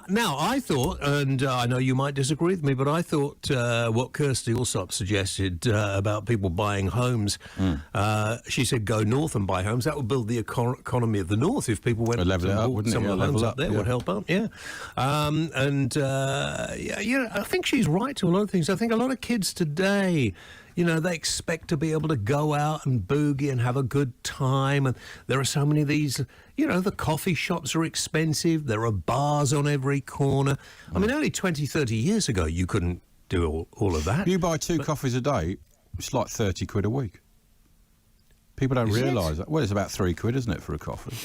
Now, I thought, and I know you might disagree with me, but I thought what Kirstie Allsopp suggested about people buying homes, she said go north and buy homes. That would build the economy of the north if people went level it up, wouldn't it? Some of the homes up there yeah. would help out, yeah. I think she's right to a lot of things. I think a lot of kids today, they expect to be able to go out and boogie and have a good time. And there are so many of these, the coffee shops are expensive. There are bars on every corner. I mean, only 20, 30 years ago, you couldn't do all of that. You buy two coffees a day, it's like 30 quid a week. People don't realise that. Well, it's about 3 quid, isn't it, for a coffee?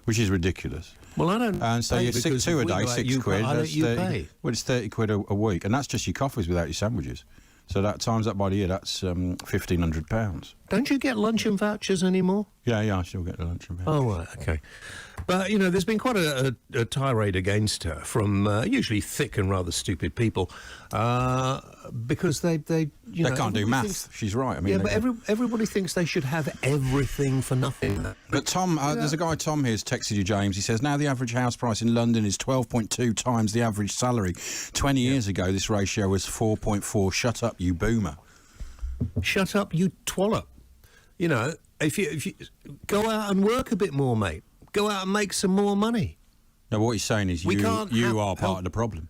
Which is ridiculous. Well, I don't. And so you stick two a day, 6 quid. Well, it's 30 quid a week, and that's just your coffees without your sandwiches. So that times up by the year, that's £1,500. Don't you get luncheon vouchers anymore? Yeah, I still get the luncheon vouchers. Oh, right, okay. But, there's been quite a tirade against her from usually thick and rather stupid people because they can't do maths. She's right. I mean, but everybody thinks they should have everything for nothing. But Tom, there's a guy, Tom, here, has texted you, James. He says, now the average house price in London is 12.2 times the average salary. 20 years ago, this ratio was 4.4. Shut up, you boomer. Shut up, you twallop. If you go out and work a bit more, mate. Go out and make some more money. No, what he's saying is you are part of the problem.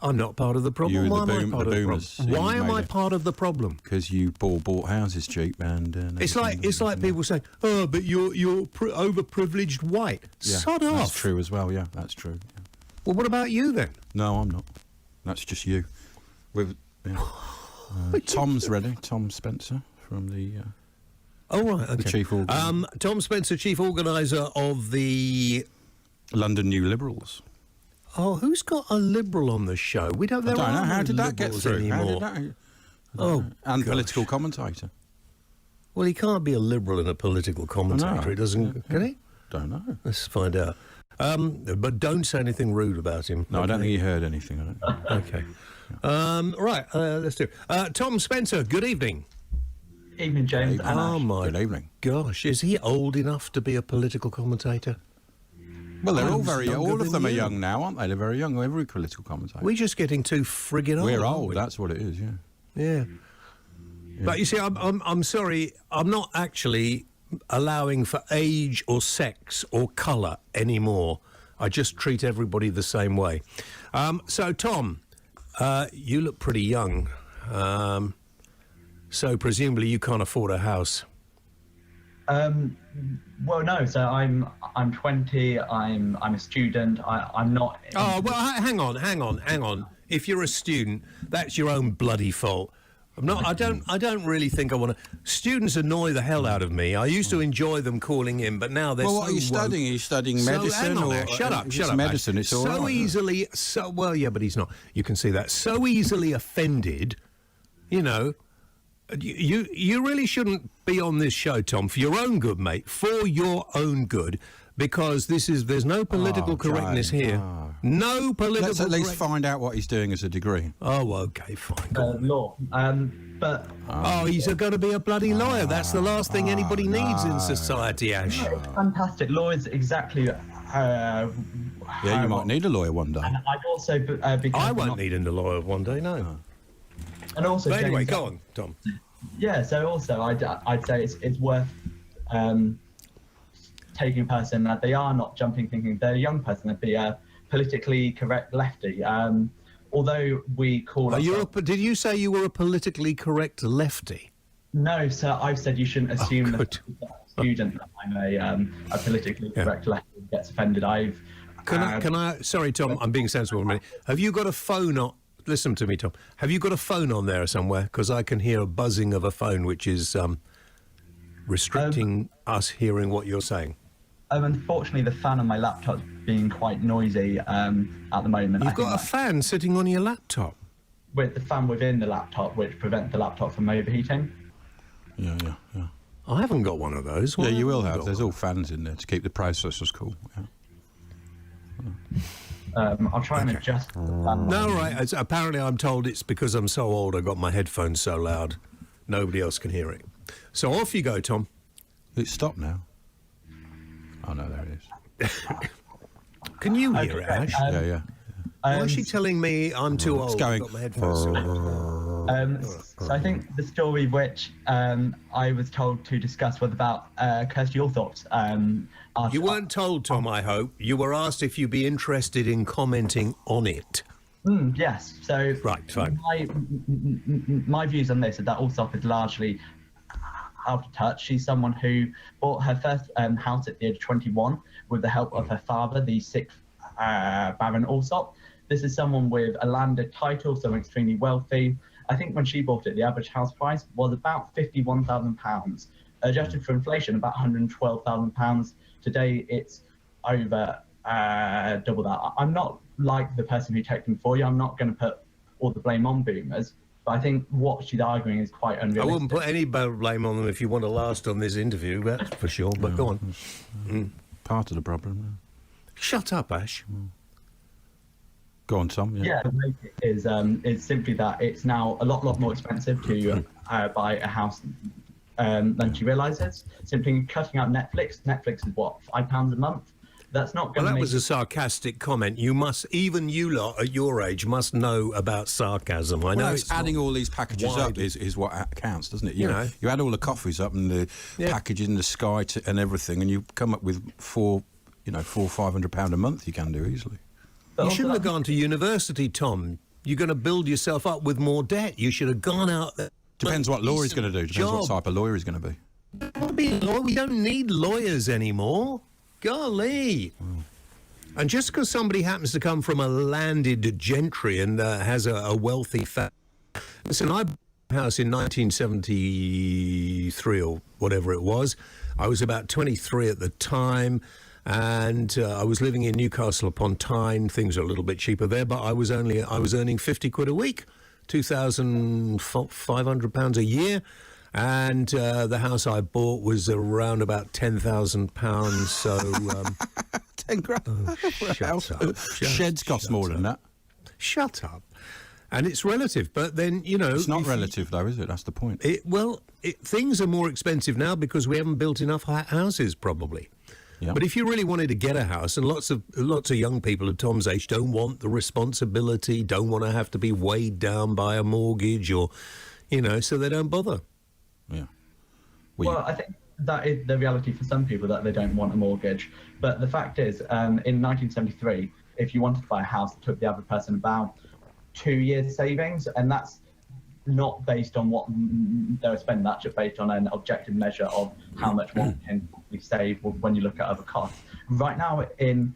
I'm not part of the problem. Why am I part of the problem? Why am I part of the problem? Because you bought houses cheap and... it's like people saying, oh, but you're overprivileged white. Yeah, Sod off. That's true as well, yeah, that's true. Yeah. Well, what about you then? No, I'm not. That's just you. Tom's ready. Tom Spencer from the... Oh, right, okay. The chief organiser. Tom Spencer, chief organiser of the... London New Liberals. Oh, who's got a Liberal on the show? I don't know. How did that get through? Anymore. And gosh. political commentator. Well, he can't be a Liberal and a political commentator. He doesn't... Can he? Don't know. Let's find out. But don't say anything rude about him. No, okay. I don't think he heard anything. Okay. Right, let's do it. Tom Spencer, good evening. Evening, James. Oh, my good evening. Gosh, is he old enough to be a political commentator? Well, they're all of them are young now, aren't they? They're very young, every political commentator. We're just getting too friggin' old. We're old, that's what it is, yeah. Yeah. But you see, I'm sorry, I'm not actually allowing for age or sex or colour anymore. I just treat everybody the same way. So, Tom, you look pretty young. So presumably you can't afford a house. Well, no. So I'm 20. I'm a student. I'm not. Oh well, hang on. If you're a student, that's your own bloody fault. I don't really think I want to. Students annoy the hell out of me. I used to enjoy them calling in, but now they're so... Well, what are you studying? Are you studying medicine? Shut up. Medicine, it's all right. Well, yeah, but he's not. You can see that. So easily offended, You really shouldn't be on this show, Tom, for your own good, mate, for your own good, because there's no political correctness here. No political Let's at least find out what he's doing as a degree. Oh, okay, fine. Law. But... he's going to be a bloody lawyer. That's the last thing anybody needs in society, Ash. No, fantastic. Law is exactly... yeah, you might need a lawyer one day. And I'd also... I won't need a lawyer one day, no. And also, but anyway, James, go on, Tom. Yeah, so also I'd say it's worth taking a person that they are not jumping thinking they're a young person, they'd be a politically correct lefty. Although we call did you say you were a politically correct lefty? No, sir, I've said you shouldn't assume that a student that I'm a politically correct lefty gets offended. Can I sorry, Tom, I'm being sensible a minute. Have you got a phone on? Listen to me, Tom. Have you got a phone on there somewhere? Because I can hear a buzzing of a phone, which is restricting us hearing what you're saying. Unfortunately, the fan on my laptop's being quite noisy at the moment. You've got a fan sitting on your laptop? With the fan within the laptop, which prevents the laptop from overheating. Yeah. I haven't got one of those. Yeah, you will have. There's all fans in there to keep the processors cool. Yeah. I'll try and adjust the fan. No, right. Apparently I'm told it's because I'm so old I got my headphones so loud nobody else can hear it. So off you go, Tom. It's stopped now. Oh, no, there it is. Can you hear it, Ash? Yeah. Why is she telling me I'm too old? going. I've got my headphones on. So I think the story which I was told to discuss was about Kirstie Allsopp's. You weren't told, Tom, I hope. You were asked if you'd be interested in commenting on it. Yes. So Right, fine. my views on this are that Allsopp is largely out of touch. She's someone who bought her first house at the age of 21 with the help of her father, the 6th Baron Allsopp. This is someone with a landed title, someone extremely wealthy. I think when she bought it, the average house price was about £51,000. Adjusted for inflation, about £112,000. Today, it's over double that. I'm not like the person who checked them for you. I'm not going to put all the blame on boomers. But I think what she's arguing is quite unrealistic. I wouldn't put any blame on them if you want to last on this interview, that's for sure. But go on. Part of the problem. Shut up, Ash. Go on, Tom. Yeah, the way it is simply that it's now a lot more expensive to buy a house than she realises. Simply cutting out Netflix. Netflix is what, £5 a month? That's not going to Well, that make... was a sarcastic comment. You must, even you lot at your age, must know about sarcasm. I know Well, it's adding not all these packages up widely. is what counts, doesn't it? You know. You add all the coffees up and the packages and the Sky and everything, and you come up with £400-500 a month. You can do easily. But You also shouldn't have that- gone to university, Tom. You're going to build yourself up with more debt. You should have gone out there. Depends what lawyer he's going to do. Depends what type of lawyer he's going to be. We don't need lawyers anymore. Golly. And just because somebody happens to come from a landed gentry and has a wealthy family. Listen, I bought a house in 1973 or whatever it was. I was about 23 at the time. And I was living in Newcastle upon Tyne. Things are a little bit cheaper there, but I was earning 50 quid a week, £2,500 a year. And the house I bought was around about £10,000. So 10 grand. shut up. Sheds cost more than that. Shut up. And it's relative, but then, you know... It's not relative, though, is it? That's the point. Things are more expensive now because we haven't built enough houses, probably. Yeah. But if you really wanted to get a house, and lots of young people at Tom's age don't want the responsibility, don't want to have to be weighed down by a mortgage or, so they don't bother. Yeah. Well, I think that is the reality for some people, that they don't want a mortgage. But the fact is, in 1973, if you wanted to buy a house, it took the average person about 2 years savings, and that's not based on what they were spending. That's just based on an objective measure of how much one can save when you look at other costs. Right now in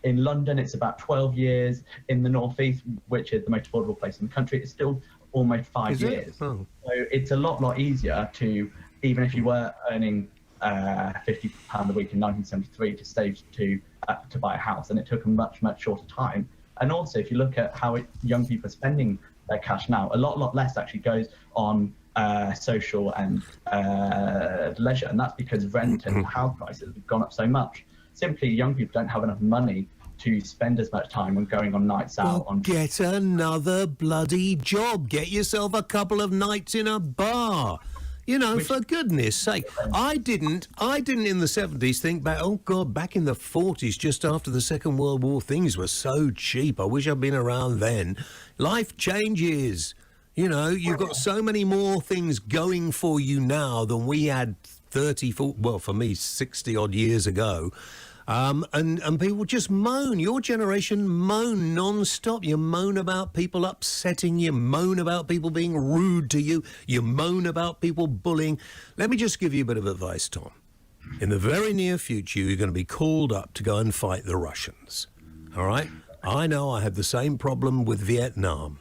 London, it's about 12 years. In the Northeast, which is the most affordable place in the country, it's still almost 5 years. Oh. So it's a lot easier to, even if you were earning £50 a week in 1973, to save to buy a house, and it took a much shorter time. And also, if you look at how young people are spending their cash now, a lot less actually goes on social and leisure, and that's because rent and house prices have gone up so much. Simply, young people don't have enough money to spend as much time on going on nights out. Get another bloody job. Get yourself a couple of nights in a bar. For goodness sake. I didn't in the 70s think back, oh God, back in the 40s, just after the Second World War, things were so cheap. I wish I'd been around then. Life changes. You've got so many more things going for you now than we had 30, 40, well, for me, 60 odd years ago. And people just moan. Your generation moan non-stop. You moan about people upsetting you, moan about people being rude to you, you moan about people bullying. Let me just give you a bit of advice, Tom. In the very near future, you're going to be called up to go and fight the Russians. All right? I know I had the same problem with Vietnam.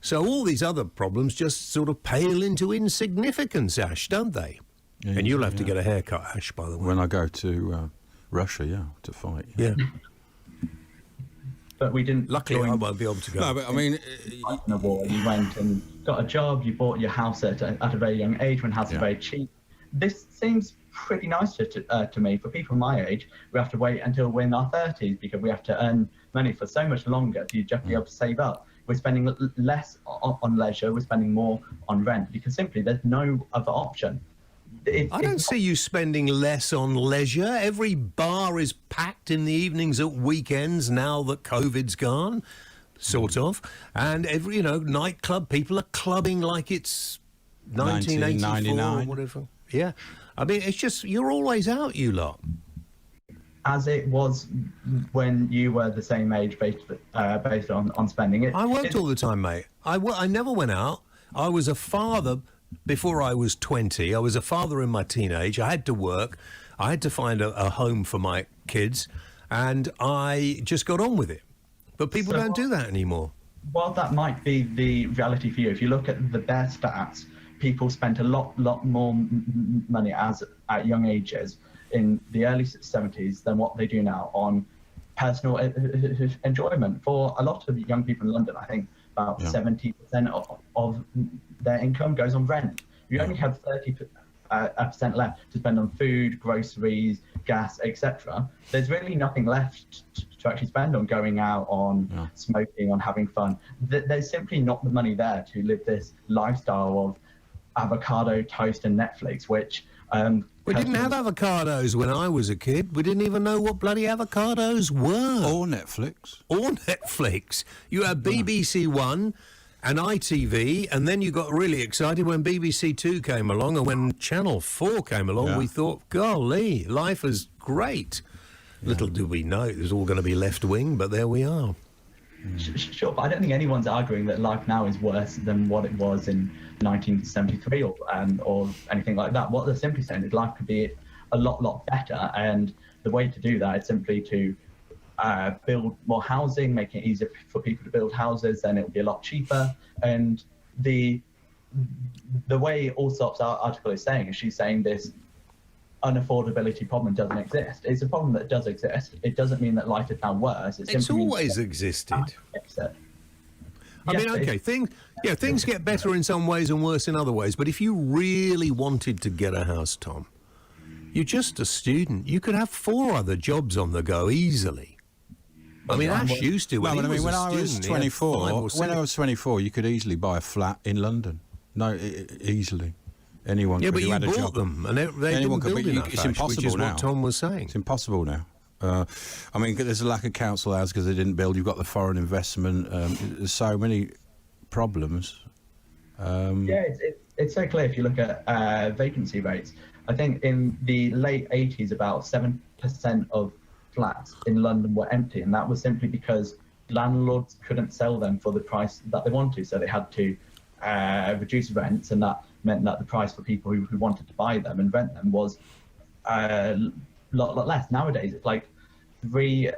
So all these other problems just sort of pale into insignificance, Ash, don't they? Yeah, and you'll have to get a haircut, Ash, by the way. When I go to Russia, to fight. Yeah. But we didn't. Luckily, I won't be able to go. No, but I mean, in a war. You went and got a job. You bought your house at a very young age when houses are very cheap. This seems pretty nice to me. For people my age, we have to wait until we're in our 30s because we have to earn money for so much longer to just be able to save up. We're spending less on leisure. We're spending more on rent because simply there's no other option. I don't see you spending less on leisure. Every bar is packed in the evenings at weekends now that COVID's gone. sort of. And every, nightclub, people are clubbing like it's 1984 or 1999. whatever. Yeah. I mean, it's just, you're always out, you lot. As it was when you were the same age, based on spending it. I worked all the time, mate. I never went out. I was a father before I was 20. I was a father in my teenage. I had to work. I had to find a home for my kids, and I just got on with it. But people don't do that anymore. While that might be the reality for you, if you look at the bare stats, people spent a lot more money at young ages in the early 70s than what they do now on personal enjoyment. For a lot of young people in London, I think about 70% of their income goes on rent. You only have 30% left to spend on food, groceries, gas, etc. There's really nothing left to actually spend on going out, on smoking, on having fun. There's simply not the money there to live this lifestyle of avocado toast and Netflix, which we didn't have avocados when I was a kid. We didn't even know what bloody avocados were. Or Netflix. Or Netflix. You had BBC One and ITV, and then you got really excited when BBC Two came along, and when Channel 4 came along, we thought, golly, life is great. Little did we know it was all going to be left-wing, but there we are. Sure, but I don't think anyone's arguing that life now is worse than what it was in 1973 or anything like that. What they're simply saying is life could be a lot better, and the way to do that is simply to build more housing, making it easier for people to build houses, then it'll be a lot cheaper. And the way Allsopp's article is saying is she's saying this unaffordability problem doesn't exist. It's a problem that does exist. It doesn't mean that life is now worse. It's always existed. I mean, okay, things get better in some ways and worse in other ways. But if you really wanted to get a house, Tom, you're just a student. You could have 4 other jobs on the go easily. I mean, Ash used to. When I was 24, you could easily buy a flat in London. No, easily. Anyone could who had a job. Yeah, but you bought them, and they didn't build enough, it's impossible which is now. what Tom was saying. It's impossible now. I mean, there's a lack of council houses because they didn't build. You've got the foreign investment. There's so many problems. It's so clear if you look at vacancy rates. I think in the late 80s, about 7% of flats in London were empty, and that was simply because landlords couldn't sell them for the price that they wanted to, so they had to reduce rents, and that meant that the price for people who wanted to buy them and rent them was a lot less. Nowadays, it's like 3%.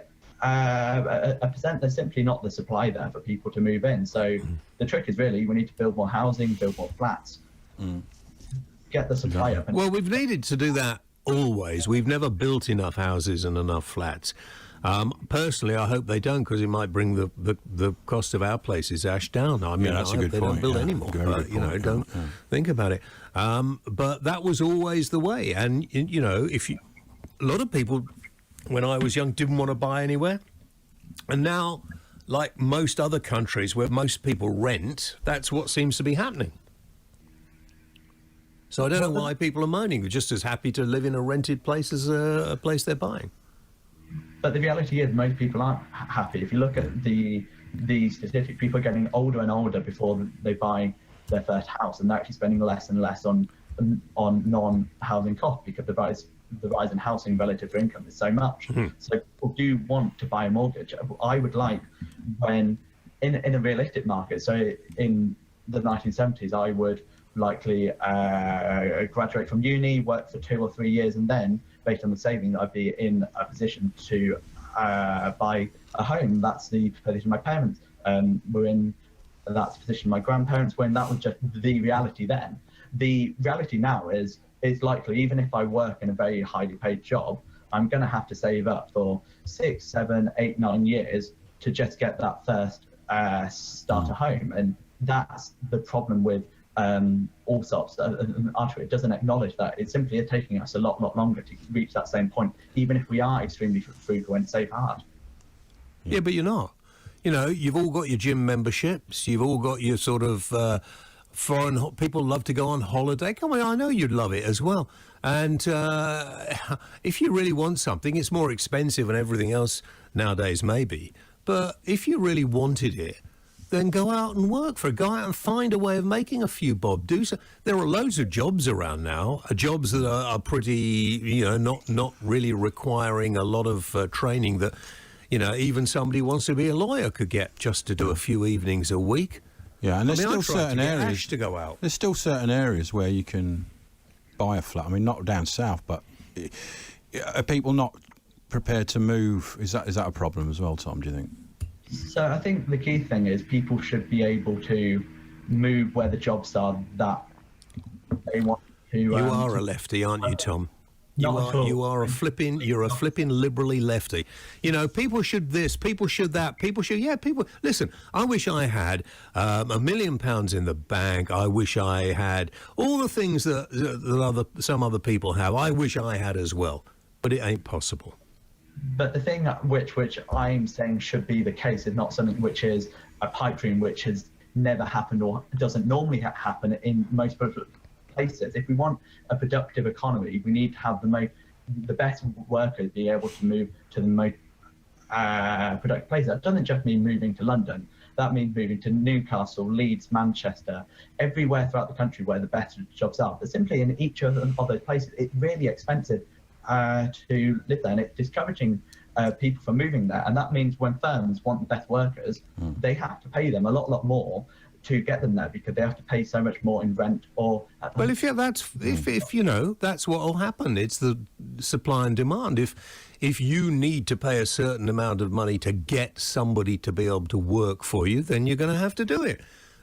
There's simply not the supply there for people to move in. So the trick is really we need to build more housing, build more flats, get the supply up. Well, we've needed to do that always. We've never built enough houses and enough flats. Personally, I hope they don't, because it might bring the cost of our places, Ash, down. I mean, that's I a hope good they point. don't build any more. But, don't think about it. But that was always the way. And, a lot of people, when I was young, didn't want to buy anywhere. And now, like most other countries where most people rent, that's what seems to be happening. So I don't know why people are moaning. They're just as happy to live in a rented place as a place they're buying. But the reality is most people aren't happy. If you look at the statistics, people are getting older and older before they buy their first house, and they're actually spending less and less on non-housing costs because the rise in housing relative to income is so much. So people do want to buy a mortgage. I would like, when in a realistic market, so in the 1970s, I would likely graduate from uni, work for 2 or 3 years, and then based on the saving, I'd be in a position to buy a home. That's the position my parents were in. That's the position my grandparents were in. That was just the reality then. The reality now is likely, even if I work in a very highly paid job, I'm going to have to save up for 6, 7, 8, 9 years to just get that first starter home. And that's the problem with Allsopp's article. It doesn't acknowledge that. It's simply taking us a lot longer to reach that same point, even if we are extremely frugal and save hard. Yeah, but you're not. You've all got your gym memberships. You've all got your sort of foreign people love to go on holiday. Come on, I know you'd love it as well. And if you really want something, it's more expensive and everything else nowadays, maybe. But if you really wanted it, then go out and work for it. Go out and find a way of making a few bob. Do so. There are loads of jobs around now, jobs that are pretty, not really requiring a lot of training that, even somebody who wants to be a lawyer could get just to do a few evenings a week. Yeah, and there's I still tried certain to get areas Ash to go out. There's still certain areas where you can buy a flat. I mean, not down south, but are people not prepared to move? Is that a problem as well, Tom, do you think? So I think the key thing is people should be able to move where the jobs are that they want to. You are a lefty, aren't you, Tom? Not at all. You're a flipping liberally lefty. People should this, people should that, listen, I wish I had £1 million in the bank. I wish I had all the things that some other people have. I wish I had as well, but it ain't possible. But the thing which I'm saying should be the case is not something which is a pipe dream, which has never happened or doesn't normally happen in most places. If we want a productive economy, we need to have the best workers be able to move to the most productive places. That doesn't just mean moving to London. That means moving to Newcastle, Leeds, Manchester, everywhere throughout the country where the better jobs are. But simply in each of those places, it's really expensive to live there, and it's discouraging people from moving there. And that means when firms want the best workers, they have to pay them a lot more to get them there, because they have to pay so much more in rent or. Well, if that's what will happen. It's the supply and demand. If you need to pay a certain amount of money to get somebody to be able to work for you, then you're going to have to do it.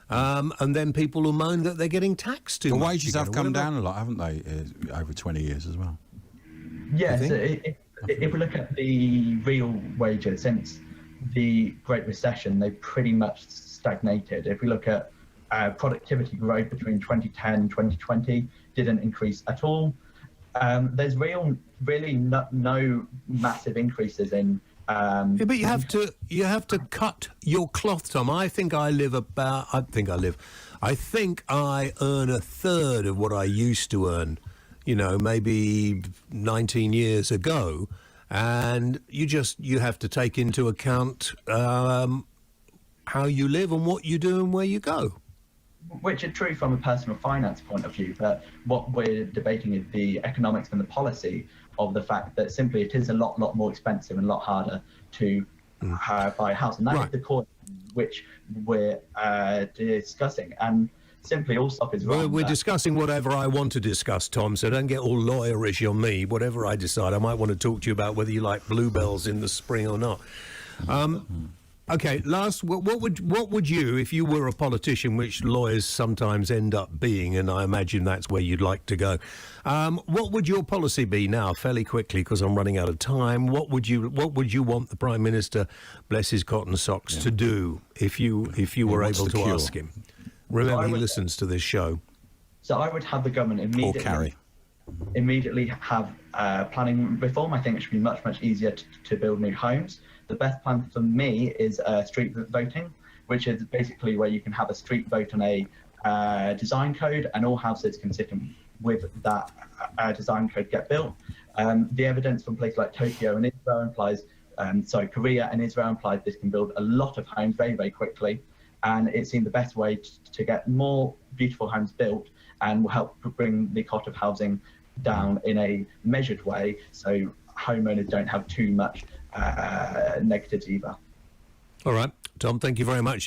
And then people will moan that they're getting taxed too much. The wages have come down a lot, haven't they, over 20 years as well? Yes, if we look at the real wages since the Great Recession, they've pretty much stagnated. If we look at productivity growth between 2010 and 2020, didn't increase at all. There's really no massive increases in. But you have to cut your cloth, Tom. I think I earn a third of what I used to earn. Maybe 19 years ago, and you have to take into account how you live and what you do and where you go. Which is true from a personal finance point of view, but what we're debating is the economics and the policy of the fact that simply it is a lot more expensive and a lot harder to buy a house, and that is the core which we're discussing. And simply Allsopp is wrong. We're discussing whatever I want to discuss, Tom, so don't get all lawyerish on me. Whatever I decide, I might want to talk to you about whether you like bluebells in the spring or not. Okay, last, what would you, if you were a politician, which lawyers sometimes end up being, and I imagine that's where you'd like to go, what would your policy be now, fairly quickly, because I'm running out of time? What would you want the Prime Minister, bless his cotton socks, to do if you were able to ask him? Remember, he listens to this show. So I would have the government immediately have planning reform. I think it should be much easier to build new homes. The best plan for me is street voting, which is basically where you can have a street vote on a design code, and all houses consistent with that design code get built. The evidence from places like Tokyo and Israel implies, Korea and Israel implies this can build a lot of homes very quickly. And it seemed the best way to get more beautiful homes built and will help bring the cost of housing down in a measured way, so homeowners don't have too much negatives either. All right, Tom, thank you very much.